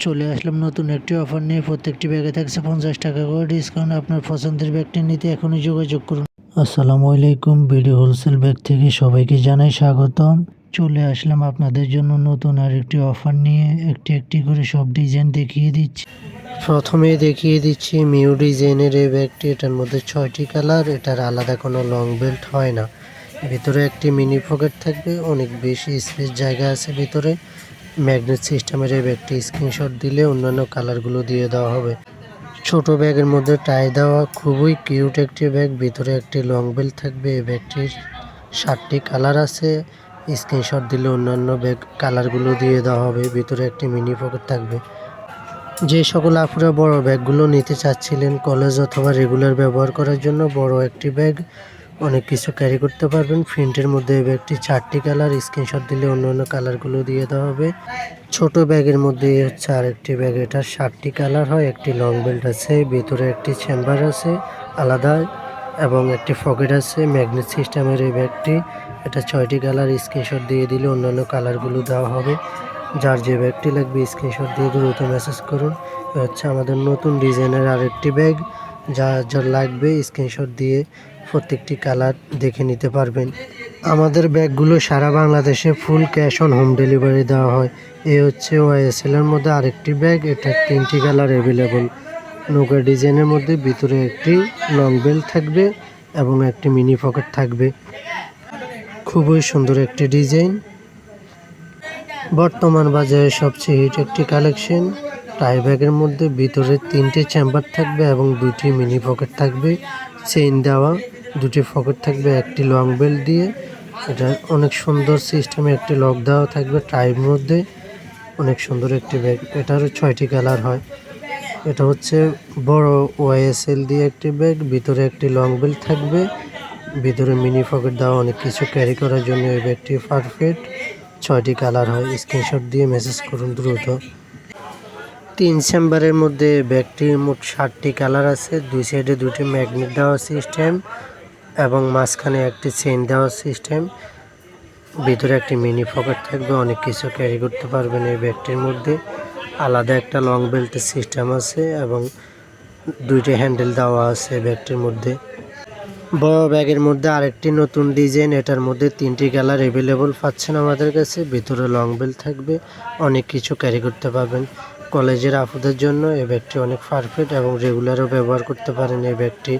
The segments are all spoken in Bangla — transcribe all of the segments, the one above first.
চলে আসলাম নতুন একটি অফার নিয়ে। প্রত্যেকটি ব্যাগে থাকছে 50 টাকা করে ডিসকাউন্ট। আপনার পছন্দের ব্যাগটি নিতে এখনই যোগাযোগ করুন। আসসালামু আলাইকুম, বিডি হোলসেল ব্যাগ থেকে সবাইকে জানাই স্বাগতম। চলে আসলাম আপনাদের জন্য নতুন আরেকটি অফার নিয়ে। একটি একটি করে সব ডিজাইন দেখিয়ে দিচ্ছি। প্রথমে দেখিয়ে দিচ্ছি মিউ ডিজাইনের এই ব্যাগটি। এটার মধ্যে 6টি কালার। এটার আলাদা কোনো লং বেল্ট হয় না। ভিতরে একটি মিনি পকেট থাকবে, অনেক বেশি স্পেস জায়গা আছে ভিতরে। ম্যাগনেট সিস্টেমের এই ব্যাগটি স্ক্রিনশট দিলে অন্যান্য কালারগুলো দিয়ে দেওয়া হবে। ছোট ব্যাগের মধ্যে টাই দেওয়া, খুবই কিউট একটি ব্যাগ। ভিতরে একটি লং বেল্ট থাকবে। এই ব্যাগটির 7টি কালার আছে। স্ক্রিনশট দিলে অন্যান্য ব্যাগ কালারগুলো দিয়ে দেওয়া হবে। ভিতরে একটি মিনি পকেট থাকবে। যে সকল আপুরা বড় ব্যাগগুলো নিতে চাচ্ছিলেন কলেজ অথবা রেগুলার ব্যবহার করার জন্য, বড় একটি ব্যাগ, অনেক কিছু ক্যারি করতে পারবেন। প্রিন্টের মধ্যে এই ব্যাগটি 4টি কালার। স্ক্রিনশট দিলে অন্যান্য কালারগুলো দিয়ে দেওয়া হবে। ছোট ব্যাগের মধ্যে হচ্ছে আরেকটি ব্যাগ। এটার 7টি কালার হয়। একটি লং বেল্ট আছে, ভিতরে একটি চেম্বার আছে আলাদা এবং একটি পকেট আছে। ম্যাগনেট সিস্টেমের এই ব্যাগটি। এটা 6টি কালার। স্ক্রিনশট দিয়ে দিলে অন্যান্য কালারগুলো দেওয়া হবে। যার যে ব্যাগটি লাগবে স্ক্রিনশট দিয়ে দ্রুত মেসেজ করুন। হচ্ছে আমাদের নতুন ডিজাইনের আরেকটি ব্যাগ। যার লাগবে স্ক্রিনশট দিয়ে প্রত্যেকটি কালার দেখে নিতে পারবেন। আমাদের ব্যাগগুলো সারা বাংলাদেশে full cash on home delivery দেওয়া হয়। এই হচ্ছে ওয়াইএসএল এর মধ্যে আরেকটি ব্যাগ। এটা 3টি কালার অ্যাভেলেবল। নৌকা ডিজাইনের মধ্যে ভিতরে একটি লং বেল্ট থাকবে এবং একটি মিনি পকেট থাকবে। খুবই সুন্দর একটি ডিজাইন। বর্তমান বাজারে সবচেয়ে হিট একটি কালেকশন। টাই ব্যাগের মধ্যে ভিতরে 3টে চেম্বার থাকবে এবং 2টি মিনি পকেট থাকবে। চেইন দেওয়া 2টি পকেট থাকবে একটি লং বেল্ট দিয়ে। এটা অনেক সুন্দর সিস্টেমে একটি লক দেওয়া থাকবে টাইর মধ্যে। অনেক সুন্দর একটি ব্যাগ। এটারও 6টি কালার হয়। এটা হচ্ছে বড় ওয়াইএসএল দিয়ে একটি ব্যাগ। ভিতরে একটি লং বেল্ট থাকবে, ভিতরে মিনি পকেট দেওয়া, অনেক কিছু ক্যারি করার জন্য এই ব্যাগটি পারফেক্ট। 6টি কালার হয়। স্ক্রিনশট দিয়ে মেসেজ করুন দ্রুত। 3 চেম্বারের মধ্যে ব্যাগটির মোট 7টি কালার আছে। 2 সাইডে 2টি ম্যাগনেট দেওয়া সিস্টেম এবং মাঝখানে একটি চেইন দেওয়া সিস্টেম। ভিতরে একটি মিনি পকেট থাকবে, অনেক কিছু ক্যারি করতে পারবেন এই ব্যাগটির মধ্যে। আলাদা একটা লং বেল্টের সিস্টেম আছে এবং 2টি হ্যান্ডেল দেওয়া আছে ব্যাগটির মধ্যে। বড় ব্যাগের মধ্যে আরেকটি নতুন ডিজাইন। এটার মধ্যে 3টি কালার অ্যাভেলেবল পাচ্ছেন আমাদের কাছে। ভিতরে লং বেল্ট থাকবে, অনেক কিছু ক্যারি করতে পারবেন। কলেজের আপুদের জন্য এই ব্যাগটি অনেক পারফেক্ট এবং রেগুলারও ব্যবহার করতে পারেন এই ব্যাগটি।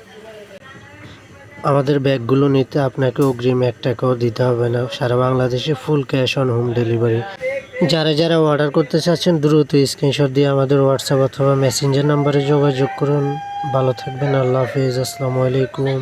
আমাদের ব্যাগগুলো নিতে আপনাকে অগ্রিম 1 টাকাও দিতে হবে না। সারা বাংলাদেশে full cash on home delivery. যারা অর্ডার করতে চাচ্ছেন দ্রুত স্ক্রিনশট দিয়ে আমাদের হোয়াটসঅ্যাপ অথবা মেসেঞ্জার নাম্বারে যোগাযোগ করুন। ভালো থাকবেন। আল্লাহ হাফেজ। আসসালামু আলাইকুম।